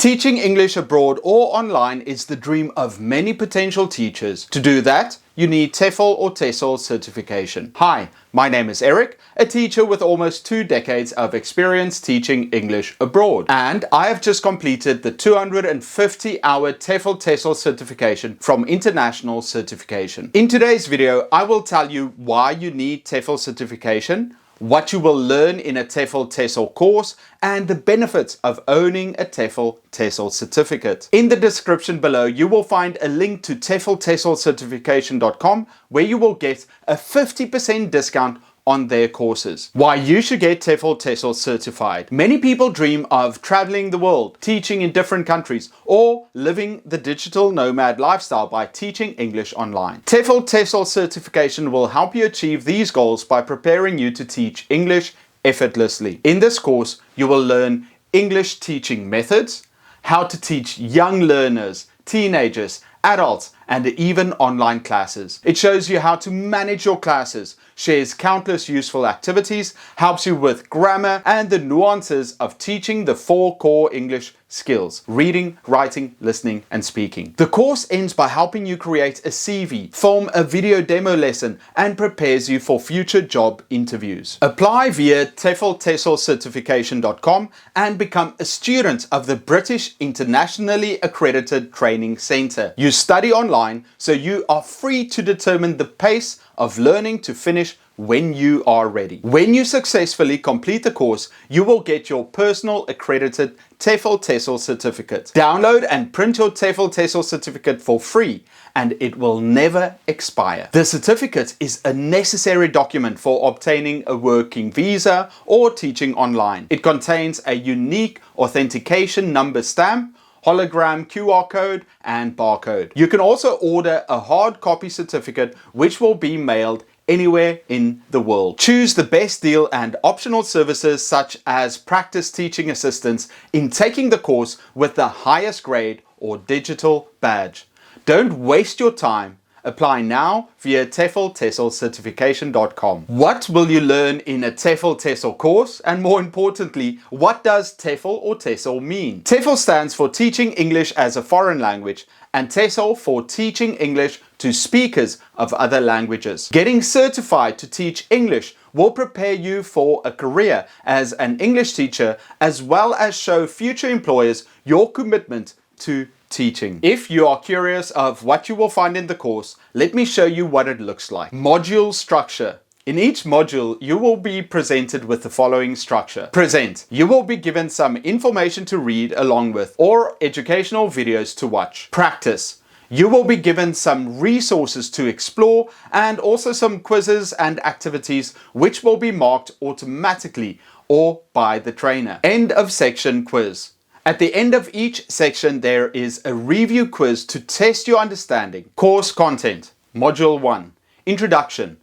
Teaching English abroad or online is the dream of many potential teachers. To do that, you need TEFL or TESOL certification. Hi, my name is Eric, a teacher with almost 2 decades of experience teaching English abroad. And I have just completed the 250-hour TEFL TESOL certification from International Certification. In today's video, I will tell you why you need TEFL certification, what you will learn in a TEFL TESOL course, and the benefits of owning a TEFL TESOL certificate. In the description below, you will find a link to TEFLTESOLcertification.com where you will get a 50% discount on their courses. Why you should get TEFL TESOL certified. Many people dream of traveling the world, teaching in different countries, or living the digital nomad lifestyle by teaching English online. TEFL TESOL certification will help you achieve these goals by preparing you to teach English effortlessly. In this course, you will learn English teaching methods, how to teach young learners, teenagers, adults, and even online classes. It shows you how to manage your classes, shares countless useful activities, helps you with grammar and the nuances of teaching the 4 core English skills: reading, writing, listening, and speaking. The course ends by helping you create a CV, film a video demo lesson, and prepares you for future job interviews. Apply via TEFLTESOLcertification.com and become a student of the British Internationally Accredited Training Centre. You study online, so you are free to determine the pace of learning to finish when you are ready. When you successfully complete the course, you will get your personal accredited TEFL TESOL certificate. Download and print your TEFL TESOL certificate for free, and it will never expire. The certificate is a necessary document for obtaining a working visa or teaching online. It contains a unique authentication number stamp, hologram QR code, and barcode. You can also order a hard copy certificate which will be mailed anywhere in the world. Choose the best deal and optional services such as practice teaching assistance in taking the course with the highest grade or digital badge. Don't waste your time. Apply now via TEFLTESOLcertification.com. What will you learn in a TEFL TESOL course? And more importantly, what does TEFL or TESOL mean? TEFL stands for Teaching English as a Foreign Language, and TESOL for Teaching English to Speakers of Other Languages. Getting certified to teach English will prepare you for a career as an English teacher, as well as show future employers your commitment to teaching. If you are curious of what you will find in the course, let me show you what it looks like. Module structure. In each module, you will be presented with the following structure. Present. You will be given some information to read along with, or educational videos to watch. Practice. You will be given some resources to explore and also some quizzes and activities which will be marked automatically or by the trainer. End of section quiz. At the end of each section, there is a review quiz to test your understanding. Course content. Module 1. Introduction.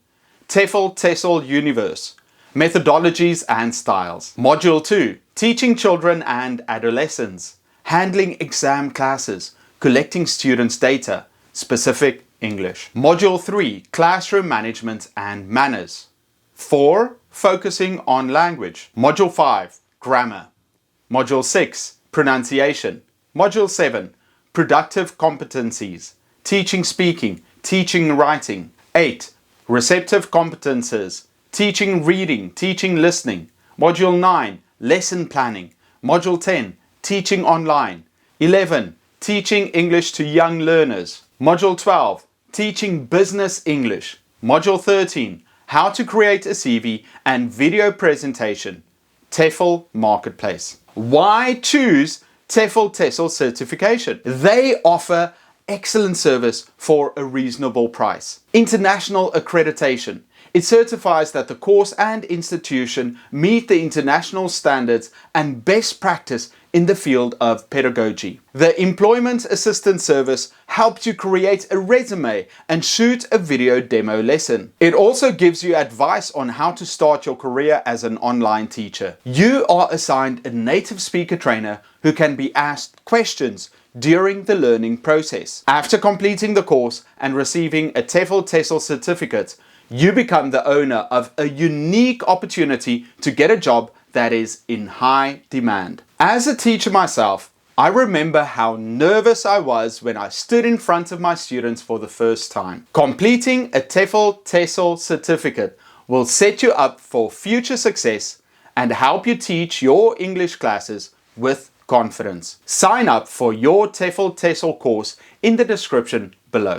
TEFL TESOL Universe. Methodologies and styles. Module 2. Teaching children and adolescents. Handling exam classes. Collecting students' data. Specific English. Module 3. Classroom management and manners. 4. Focusing on language. Module 5. Grammar. Module 6. Pronunciation. Module 7. Productive competencies. Teaching speaking, teaching writing. 8. Receptive competences. Teaching reading, teaching listening. Module 9. Lesson planning. Module 10. Teaching online. 11. Teaching English to young learners. Module 12. Teaching business English. Module 13. How to create a CV and video presentation. TEFL Marketplace. Why choose TEFL TESOL certification? They offer excellent service for a reasonable price. International accreditation. It certifies that the course and institution meet the international standards and best practice in the field of pedagogy. The Employment Assistance Service helps you create a resume and shoot a video demo lesson. It also gives you advice on how to start your career as an online teacher. You are assigned a native speaker trainer who can be asked questions during the learning process. After completing the course and receiving a TEFL TESOL certificate, you become the owner of a unique opportunity to get a job that is in high demand. As a teacher myself, I remember how nervous I was when I stood in front of my students for the first time. Completing a TEFL TESOL certificate will set you up for future success and help you teach your English classes with confidence. Sign up for your TEFL TESOL course in the description below.